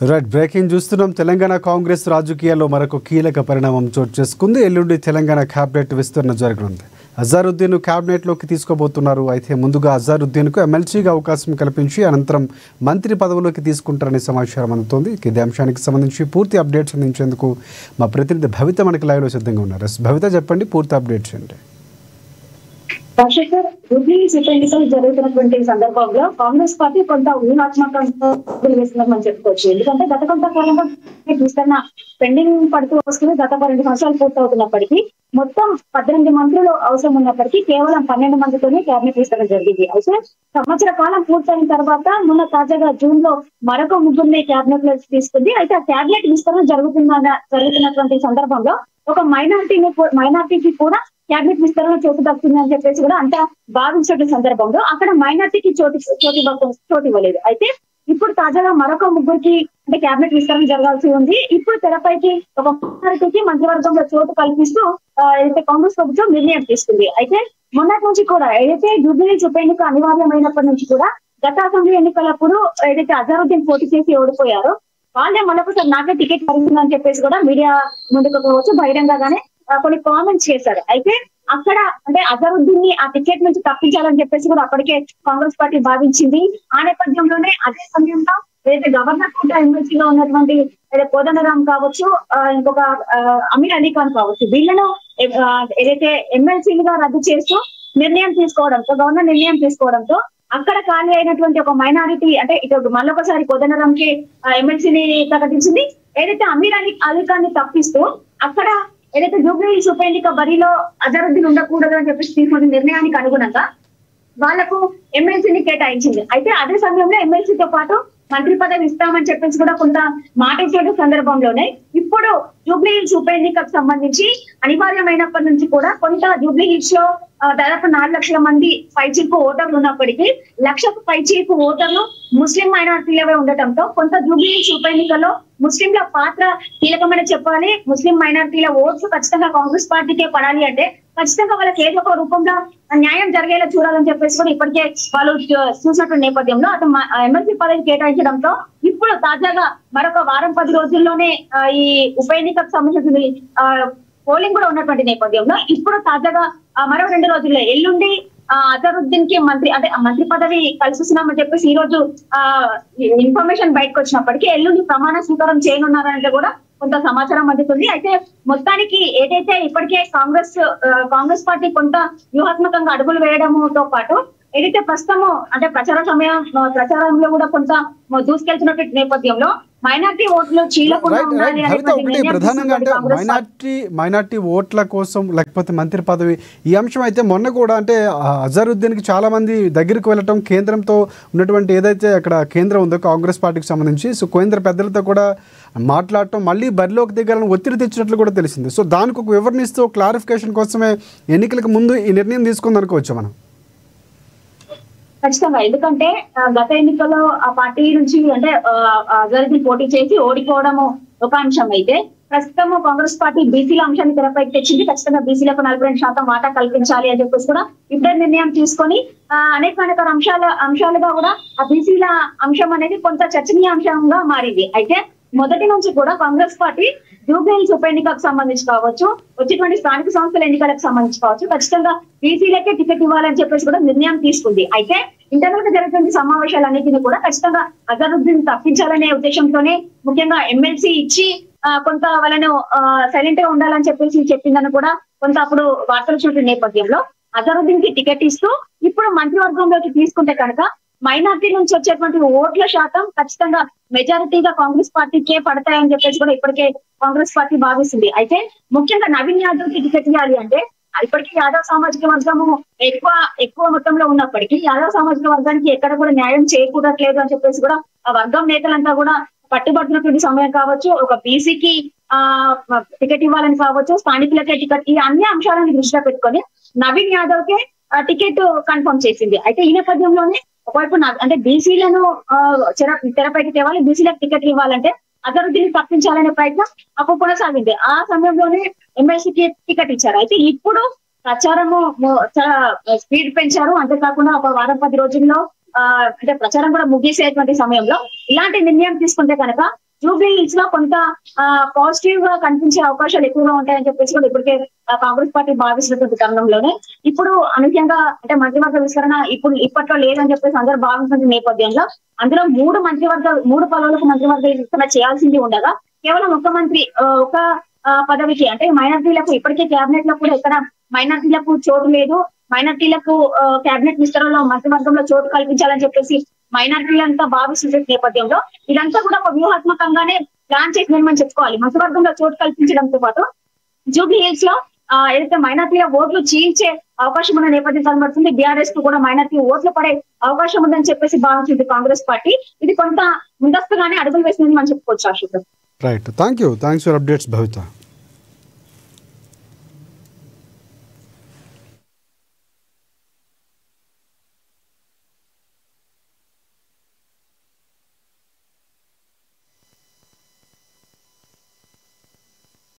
Right breaking చూస్తున్నాం. తెలంగాణ కాంగ్రెస్ రాజకీయాల్లో మరొక కీలక పరిణామం చోటు చేసుకుంది. ఎల్లుండి తెలంగాణ క్యాబినెట్ విస్తరణ జరగనుంది. అజారుద్దీన్ క్యాబినెట్లోకి తీసుకోబోతున్నారు. అయితే ముందుగా అజారుద్దీన్కు ఎమ్మెల్సీగా అవకాశం కల్పించి అనంతరం మంత్రి పదవిలోకి తీసుకుంటారనే సమాచారం అందుతోంది. ఇదే అంశానికి సంబంధించి పూర్తి అప్డేట్స్ అందించేందుకు మా ప్రతినిధి భవిత మనకి లైవ్లో సిద్ధంగా ఉన్నారు. భవిత, చెప్పండి పూర్తి అప్డేట్స్ ఏంటి? రాజశేఖర్ జూబ్లీహిల్స్ ఉప ఎన్నికలు జరుగుతున్నటువంటి సందర్భంలో కాంగ్రెస్ పార్టీ కొంత వ్యూహాత్మకంగా వేస్తుందని చెప్పుకోవచ్చు. ఎందుకంటే గత కొంతకాలంగా విస్తరణ పెండింగ్ పడుతూ వస్తుంది. గత 12 సంవత్సరాలు పూర్తవుతున్నప్పటికీ మొత్తం 18 మంత్రులు అవసరం ఉన్నప్పటికీ కేవలం 12 మందితోనే క్యాబినెట్ విస్తరణ జరిగింది. అయితే సంవత్సర కాలం పూర్తయిన తర్వాత మొన్న తాజాగా జూన్ లో మరొక ముగ్గురిని క్యాబినెట్ లో తీసుకుంది. అయితే ఆ క్యాబినెట్ విస్తరణ జరుగుతున్నటువంటి సందర్భంలో ఒక మైనార్టీకి కూడా క్యాబినెట్ విస్తరణ చోటు దక్కుతుంది అని చెప్పేసి కూడా అంతా భావించే సందర్భంలో అక్కడ మైనార్టీకి చోటు ఇవ్వలేదు. అయితే ఇప్పుడు తాజాగా మరొక ముగ్గురికి అంటే క్యాబినెట్ విస్తరణ జరగాల్సి ఉంది. ఇప్పుడు తెరపైకి ఒక మైనార్టీకి మంత్రివర్గంలో చోటు కల్పిస్తూ ఏదైతే కాంగ్రెస్ ప్రభుత్వం నిర్ణయం తీసుకుంది. అయితే మొన్నటి నుంచి కూడా ఏదైతే జూబ్లీహిల్స్ ఉప ఎన్నిక అనివార్యమైనప్పటి నుంచి కూడా గత అసెంబ్లీ ఎన్నికలప్పుడు ఏదైతే అజారుద్దీన్ పోటీ చేసి ఓడిపోయారో వాళ్ళే మరొకసారి నాకే టికెట్ పడుతుందని చెప్పేసి కూడా మీడియా ముందుకు పోవచ్చు బహిరంగంగానే కొన్ని కామెంట్స్ చేశారు. అయితే అక్కడ అంటే అజరుద్దీన్ ని ఆ టికెట్ నుంచి తప్పించాలని చెప్పేసి కూడా అప్పటికే కాంగ్రెస్ పార్టీ భావించింది. ఆ నేపథ్యంలోనే అదే సమయంలో ఏదైతే గవర్నర్ కూడా ఎమ్మెల్సీగా ఉన్నటువంటి కోదండరాం కావచ్చు, ఇంకొక అమీర్ అలీ ఖాన్ కావచ్చు, వీళ్ళను ఏదైతే ఎమ్మెల్సీలుగా రద్దు చేస్తూ గవర్నర్ నిర్ణయం తీసుకోవడంతో అక్కడ ఖాళీ అయినటువంటి ఒక మైనారిటీ అంటే ఇటు మళ్ళొకసారి కోదండరాం కి ఎమ్మెల్సీని ప్రకటించింది. ఏదైతే అమీర్ అలీ ఖాన్ ని తప్పిస్తూ అక్కడ ఏదైతే జూబ్లీహిల్స్ ఉప ఎన్నిక బరిలో అజరుద్దీన్ ఉండకూడదు అని చెప్పేసి తీసుకున్న నిర్ణయానికి అనుగుణంగా వాళ్లకు ఎమ్మెల్సీని కేటాయించింది. అయితే అదే సమయంలో ఎమ్మెల్సీతో పాటు మంత్రి పదవి ఇస్తామని చెప్పేసి కూడా కొంత మాట ఇచ్చే సందర్భంలోనే ఇప్పుడు జూబ్లీహిల్స్ ఉప ఎన్నికకు సంబంధించి అనివార్యమైనప్పటి నుంచి కూడా కొంత జూబ్లీహిల్స్ లో దాదాపు 4 లక్షల మంది పైచీలకు ఓటర్లు ఉన్నప్పటికీ 1 లక్షకు పైచీలకు ఓటర్లు ముస్లిం మైనారిటీలవే ఉండటంతో కొంత జూబ్లీహిల్స్ ఉప ఎన్నికల్లో ముస్లింల పాత్ర కీలకమని చెప్పాలి. ముస్లిం మైనారిటీల ఓట్లు ఖచ్చితంగా కాంగ్రెస్ పార్టీకే పడాలి అంటే ఖచ్చితంగా వాళ్ళకి ఏదో ఒక రూపంలో న్యాయం జరిగేలా చూడాలని చెప్పేసి కూడా ఇప్పటికే వాళ్ళు చూసినటువంటి నేపథ్యంలో అతను ఎమ్మెల్సీ పదవి కేటాయించడంతో ఇప్పుడు తాజాగా మరొక వారం 10 రోజుల్లోనే ఈ ఉప ఎన్నికకు సంబంధించిన పోలింగ్ కూడా ఉన్నటువంటి నేపథ్యంలో ఇప్పుడు తాజాగా మరో 2 రోజుల్లో ఎల్లుండి అజరుద్దీన్ కి మంత్రి పదవి కల్పిస్తున్నామని చెప్పేసి ఈ రోజు ఇన్ఫర్మేషన్ బయటకు వచ్చినప్పటికీ ఎల్లుండి ప్రమాణ స్వీకారం చేయనున్నారంటే కూడా కొంత సమాచారం అందుతుంది. అయితే మొత్తానికి ఏదైతే ఇప్పటికే కాంగ్రెస్ పార్టీ కొంత వ్యూహాత్మకంగా అడుగులు వేయడంతో పాటు ఏదైతే ప్రస్తుతము అంటే ప్రచారంలో కూడా కొంత దూసుకెళ్తున్నటువంటి నేపథ్యంలో మైనార్టీ ఓట్లు చీలకుండా ప్రధానంగా అంటే మైనార్టీ ఓట్ల కోసం లేకపోతే మంత్రి పదవి ఈ అంశం అయితే మొన్న కూడా అంటే అజరుద్దీన్ కి చాలా మంది దగ్గరికి వెళ్ళటం, కేంద్రంతో ఉన్నటువంటి ఏదైతే అక్కడ కేంద్రం ఉందో కాంగ్రెస్ పార్టీకి సంబంధించి సో కేంద్ర పెద్దలతో కూడా మాట్లాడటం, మళ్ళీ బరిలోకి దిగాలని ఒత్తిడి తెచ్చినట్లు కూడా తెలిసింది. సో దానికి ఒక వివరణిస్తూ క్లారిఫికేషన్ కోసమే ఎన్నికలకు ముందు ఈ నిర్ణయం తీసుకుంది అనుకోవచ్చు మనం. ఖచ్చితంగా, ఎందుకంటే గత ఎన్నికల్లో ఆ పార్టీ నుంచి అంటే అజరుద్దీన్ పోటీ చేసి ఓడిపోవడము ఒక అంశం అయితే ప్రస్తుతం కాంగ్రెస్ పార్టీ బీసీల అంశాన్ని తెరపైకి తెచ్చింది. ఖచ్చితంగా బీసీలకు 42% వాటా కల్పించాలి అని చెప్పేసి కూడా ఇప్పుడే నిర్ణయం తీసుకొని అనేక అంశాలుగా కూడా ఆ బీసీల అంశం అనేది కొంత చర్చనీయాంశంగా మారింది. అయితే మొదటి నుంచి కూడా కాంగ్రెస్ పార్టీ జూబ్లీహిల్స్ ఉప ఎన్నికకు సంబంధించి కావచ్చు, వచ్చేటువంటి స్థానిక సంస్థల ఎన్నికలకు సంబంధించి కావచ్చు, ఖచ్చితంగా బీసీలకే టికెట్ ఇవ్వాలని చెప్పేసి కూడా నిర్ణయం తీసుకుంది. అయితే ఇంటర్నల్ గా జరుగుతున్న సమావేశాలన్నింటినీ కూడా ఖచ్చితంగా అజరుద్దీన్ తప్పించాలనే ఉద్దేశంతోనే ముఖ్యంగా ఎమ్మెల్సీ ఇచ్చి కొంత వాళ్ళను సైలెంట్ గా ఉండాలని చెప్పేసి చెప్పిందని కూడా కొంత అప్పుడు వార్తలు వచ్చిన నేపథ్యంలో అజరుద్దీన్ కి టికెట్ ఇస్తూ ఇప్పుడు మంత్రివర్గంలోకి తీసుకుంటే కనుక మైనార్టీ నుంచి వచ్చేటువంటి ఓట్ల శాతం ఖచ్చితంగా మెజారిటీగా కాంగ్రెస్ పార్టీకే పడతాయని చెప్పేసి కూడా ఇప్పటికే కాంగ్రెస్ పార్టీ భావిస్తుంది. అయితే ముఖ్యంగా నవీన్ యాదవ్ కి టికెట్ ఇవ్వాలి అంటే ఇప్పటికీ యాదవ్ సామాజిక వర్గము ఎక్కువ మొత్తంలో ఉన్నప్పటికీ యాదవ్ సామాజిక వర్గానికి ఎక్కడ కూడా న్యాయం చేయకూడట్లేదు అని చెప్పేసి కూడా ఆ వర్గం నేతలంతా కూడా పట్టుబడుతున్నటువంటి సమయం కావచ్చు, ఒక బీసీకి టికెట్ ఇవ్వాలని కావచ్చు, స్థానికులకే టికెట్, ఈ అన్ని అంశాలను దృష్టిలో పెట్టుకొని నవీన్ యాదవ్ కే టికెట్ కన్ఫర్మ్ చేసింది. అయితే ఈ నేపథ్యంలోనే ఒకవైపు అంటే బీసీలను తెరపైకి తేవాలి, బీసీలకు టికెట్ ఇవ్వాలంటే అజరుద్దీన్ తప్పించాలనే ప్రయత్నం అప్పుడు కొనసాగింది. ఆ సమయంలోనే ఎమ్మెల్సీకి టికెట్ ఇచ్చారు. అయితే ఇప్పుడు ప్రచారము చాలా స్పీడ్ పెంచారు. అంతేకాకుండా ఒక వారం 10 రోజుల్లో అంటే ప్రచారం కూడా ముగిసేటువంటి సమయంలో ఇలాంటి నిర్ణయం తీసుకుంటే కనుక జూబ్లీ హిల్స్ లో కొంత పాజిటివ్ గా కనిపించే అవకాశాలు ఎక్కువగా ఉంటాయని చెప్పేసి కూడా ఇప్పటికే కాంగ్రెస్ పార్టీ భావిస్తున్నటువంటి తరుణంలోనే ఇప్పుడు అనూహ్యంగా అంటే మంత్రివర్గ విస్తరణ ఇప్పట్లో లేదని చెప్పేసి అందరూ భావిస్తున్న నేపథ్యంలో అందులో మూడు పదవులకు మంత్రివర్గ విస్తరణ చేయాల్సింది ఉండగా కేవలం ఒక మంత్రి ఒక పదవికి అంటే మైనార్టీలకు ఇప్పటికే కేబినెట్ లో కూడా ఇక్కడ మైనార్టీలకు చోటు లేదు, మైనార్టీలకు కేబినెట్ విస్తరణలో మంత్రివర్గంలో చోటు కల్పించాలని చెప్పేసి మైనార్టీలంతా భావిస్తున్న నేపథ్యంలో ఇదంతా కూడా ఒక వ్యూహాత్మకంగానే ప్లాన్ చేసిందని చెప్పుకోవాలి. మంత్రివర్గంలో చోటు కల్పించడంతో పాటు జూబ్లీ హిల్స్ లో ఏదైతే మైనార్టీల ఓట్లు చీల్చే అవకాశం ఉన్న నేపథ్యం కనబడుతుంది. బీఆర్ఎస్ కు కూడా మైనార్టీ ఓట్లు పడే అవకాశం ఉందని చెప్పేసి భావించింది కాంగ్రెస్ పార్టీ. ఇది కొంత ముందస్తుగానే అడుగులు వేసిందని మనం చెప్పుకోవచ్చు. Right, thanks for updates Bhavitha.